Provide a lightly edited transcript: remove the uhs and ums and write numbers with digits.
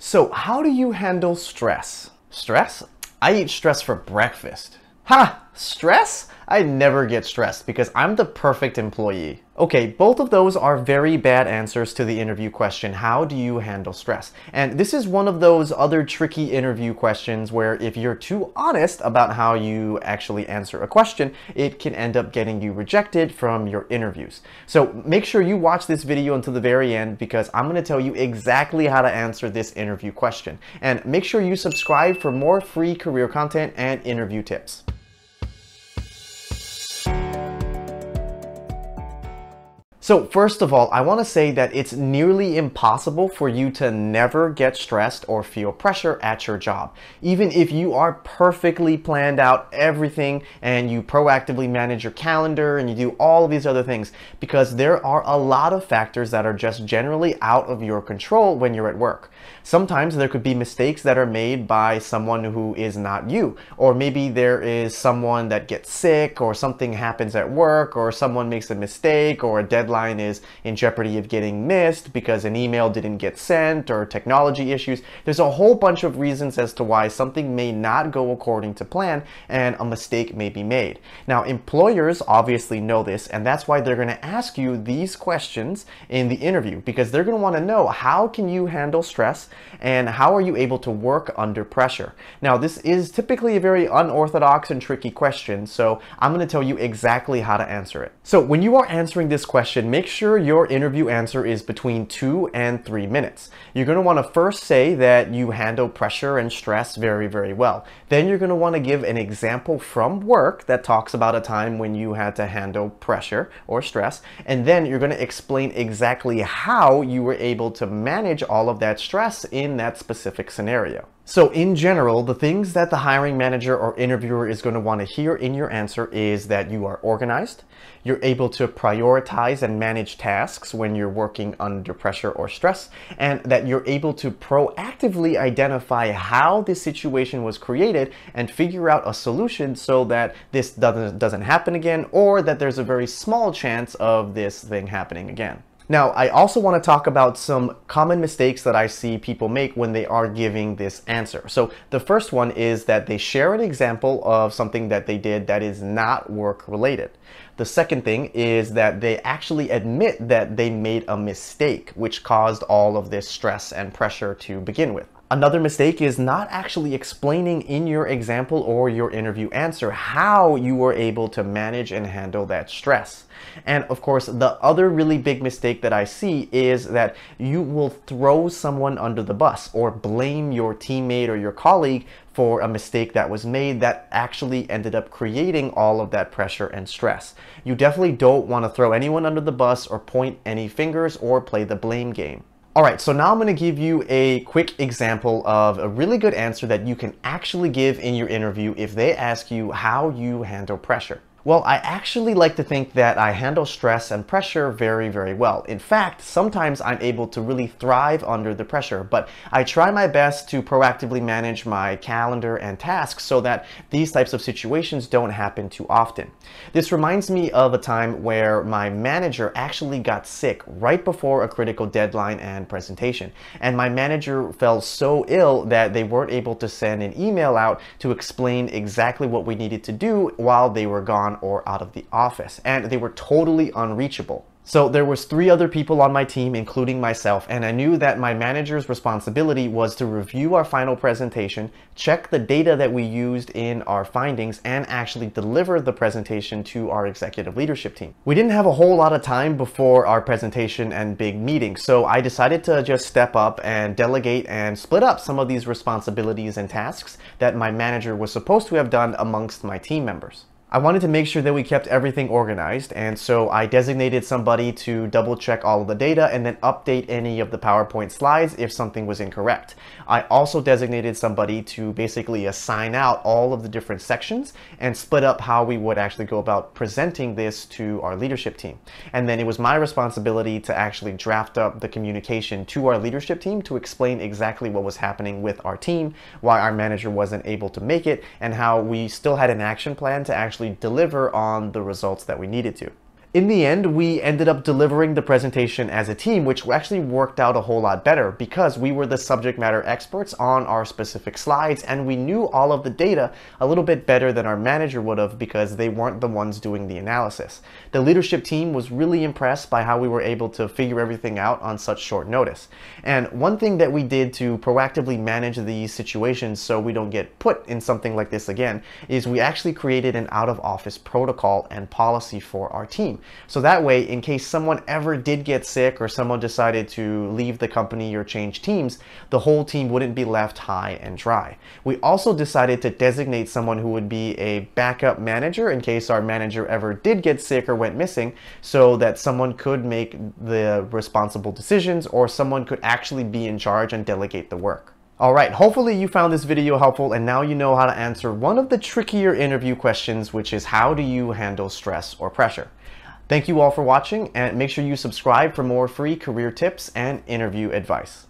So how do you handle stress? Stress? I eat stress for breakfast. Ha! Stress? I never get stressed because I'm the perfect employee. Okay, both of those are very bad answers to the interview question, how do you handle stress? And this is one of those other tricky interview questions where if you're too honest about how you actually answer a question, it can end up getting you rejected from your interviews. So make sure you watch this video until the very end because I'm going to tell you exactly how to answer this interview question. And make sure you subscribe for more free career content and interview tips. So first of all, I want to say that it's nearly impossible for you to never get stressed or feel pressure at your job. Even if you are perfectly planned out everything and you proactively manage your calendar and you do all of these other things, because there are a lot of factors that are just generally out of your control when you're at work. Sometimes there could be mistakes that are made by someone who is not you, or maybe there is someone that gets sick or something happens at work or someone makes a mistake or a deadline is in jeopardy of getting missed because an email didn't get sent or technology issues. There's a whole bunch of reasons as to why something may not go according to plan and a mistake may be made. Now, employers obviously know this, and that's why they're going to ask you these questions in the interview, because they're going to want to know how can you handle stress and how are you able to work under pressure. Now, this is typically a very unorthodox and tricky question, so I'm going to tell you exactly how to answer it. So when you are answering this question, make sure your interview answer is between 2 and 3 minutes. You're going to want to first say that you handle pressure and stress very, very well. Then you're going to want to give an example from work that talks about a time when you had to handle pressure or stress. And then you're going to explain exactly how you were able to manage all of that stress in that specific scenario. So in general, the things that the hiring manager or interviewer is going to want to hear in your answer is that you are organized, you're able to prioritize and manage tasks when you're working under pressure or stress, and that you're able to proactively identify how this situation was created and figure out a solution so that this doesn't happen again, or that there's a very small chance of this thing happening again. Now, I also want to talk about some common mistakes that I see people make when they are giving this answer. So the first one is that they share an example of something that they did that is not work related. The second thing is that they actually admit that they made a mistake, which caused all of this stress and pressure to begin with. Another mistake is not actually explaining in your example or your interview answer how you were able to manage and handle that stress. And of course, the other really big mistake that I see is that you will throw someone under the bus or blame your teammate or your colleague for a mistake that was made that actually ended up creating all of that pressure and stress. You definitely don't want to throw anyone under the bus or point any fingers or play the blame game. Alright, so now I'm going to give you a quick example of a really good answer that you can actually give in your interview if they ask you how you handle pressure. Well, I actually like to think that I handle stress and pressure very, very well. In fact, sometimes I'm able to really thrive under the pressure, but I try my best to proactively manage my calendar and tasks so that these types of situations don't happen too often. This reminds me of a time where my manager actually got sick right before a critical deadline and presentation. And my manager fell so ill that they weren't able to send an email out to explain exactly what we needed to do while they were gone or out of the office, and they were totally unreachable. So there was 3 other people on my team, including myself, and I knew that my manager's responsibility was to review our final presentation, check the data that we used in our findings, and actually deliver the presentation to our executive leadership team. We didn't have a whole lot of time before our presentation and big meeting, so I decided to just step up and delegate and split up some of these responsibilities and tasks that my manager was supposed to have done amongst my team members. I wanted to make sure that we kept everything organized, and so I designated somebody to double check all of the data and then update any of the PowerPoint slides if something was incorrect. I also designated somebody to basically assign out all of the different sections and split up how we would actually go about presenting this to our leadership team. And then it was my responsibility to actually draft up the communication to our leadership team to explain exactly what was happening with our team, why our manager wasn't able to make it, and how we still had an action plan to actually deliver on the results that we needed to. In the end, we ended up delivering the presentation as a team, which actually worked out a whole lot better because we were the subject matter experts on our specific slides and we knew all of the data a little bit better than our manager would have because they weren't the ones doing the analysis. The leadership team was really impressed by how we were able to figure everything out on such short notice. And one thing that we did to proactively manage these situations so we don't get put in something like this again is we actually created an out-of-office protocol and policy for our team. So that way, in case someone ever did get sick or someone decided to leave the company or change teams, the whole team wouldn't be left high and dry. We also decided to designate someone who would be a backup manager in case our manager ever did get sick or went missing, so that someone could make the responsible decisions or someone could actually be in charge and delegate the work. Alright, hopefully you found this video helpful and now you know how to answer one of the trickier interview questions, which is how do you handle stress or pressure? Thank you all for watching and make sure you subscribe for more free career tips and interview advice.